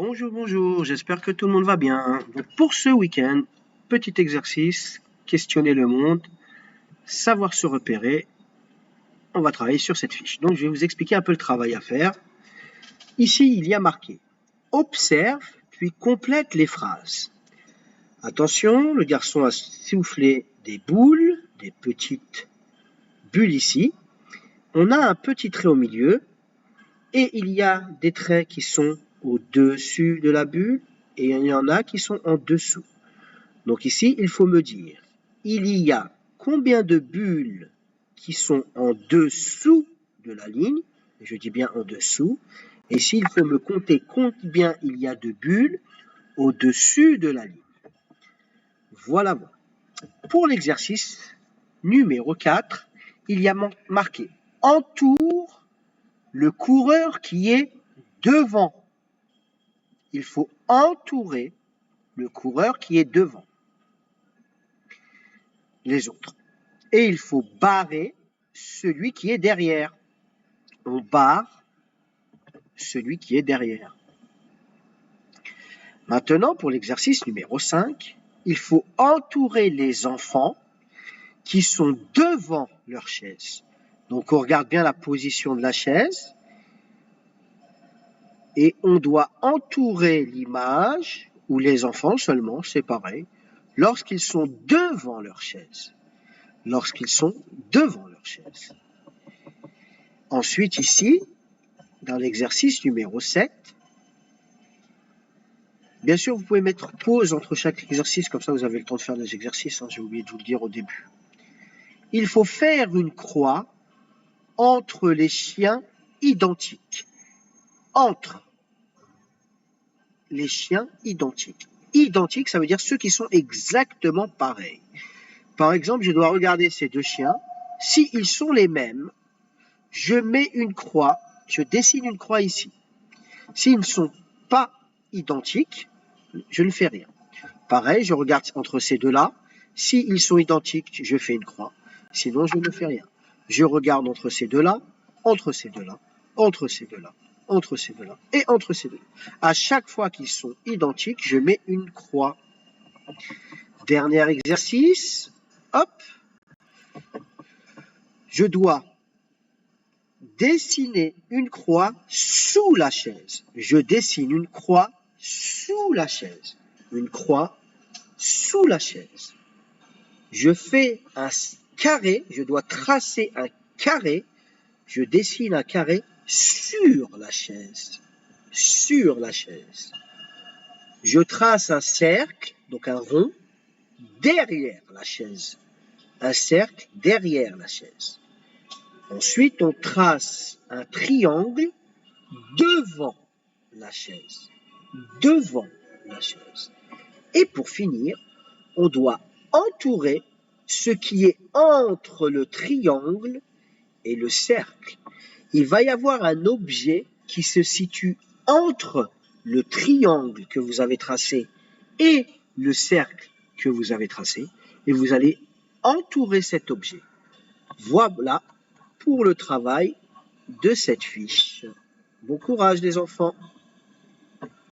Bonjour, bonjour, j'espère que tout le monde va bien. Donc pour ce week-end, petit exercice, questionner le monde, savoir se repérer. On va travailler sur cette fiche. Donc je vais vous expliquer un peu le travail à faire. Ici, il y a marqué « Observe, puis complète les phrases ». Attention, le garçon a soufflé des boules, des petites bulles ici. On a un petit trait au milieu et il y a des traits qui sont au-dessus de la bulle et il y en a qui sont en dessous. Donc ici, il faut me dire, il y a combien de bulles qui sont en dessous de la ligne, je dis bien en dessous, et ici, il faut me compter combien il y a de bulles au-dessus de la ligne. Voilà. Pour l'exercice numéro 4, il y a marqué « Entoure le coureur qui est devant ». Il faut entourer le coureur qui est devant les autres. Et il faut barrer celui qui est derrière. On barre celui qui est derrière. Maintenant, pour l'exercice numéro 5, il faut entourer les enfants qui sont devant leur chaise. Donc, on regarde bien la position de la chaise et on doit entourer l'image ou les enfants seulement, c'est pareil, lorsqu'ils sont devant leur chaise. Lorsqu'ils sont devant leur chaise. Ensuite, ici, dans l'exercice numéro 7, bien sûr, vous pouvez mettre pause entre chaque exercice, comme ça vous avez le temps de faire des exercices, j'ai oublié de vous le dire au début. Il faut faire une croix entre les chiens identiques. Entre les chiens identiques. Identiques, ça veut dire ceux qui sont exactement pareils. Par exemple, je dois regarder ces deux chiens. S'ils sont les mêmes, je mets une croix, je dessine une croix ici. S'ils ne sont pas identiques, je ne fais rien. Pareil, je regarde entre ces deux-là. S'ils sont identiques, je fais une croix. Sinon, je ne fais rien. Je regarde entre ces deux-là, entre ces deux-là, entre ces deux-là, entre ces deux-là et entre ces deux-là. À chaque fois qu'ils sont identiques, je mets une croix. Dernier exercice. Hop. Je dois dessiner une croix sous la chaise. Je dessine une croix sous la chaise. Une croix sous la chaise. Je fais un carré, je dois tracer un carré. Je dessine un carré sur la chaise. Sur la chaise. Je trace un cercle, donc un rond, derrière la chaise. Un cercle derrière la chaise. Ensuite, on trace un triangle devant la chaise. Devant la chaise. Et pour finir, on doit entourer ce qui est entre le triangle et le cercle. Il va y avoir un objet qui se situe entre le triangle que vous avez tracé et le cercle que vous avez tracé. Et vous allez entourer cet objet. Voilà pour le travail de cette fiche. Bon courage les enfants!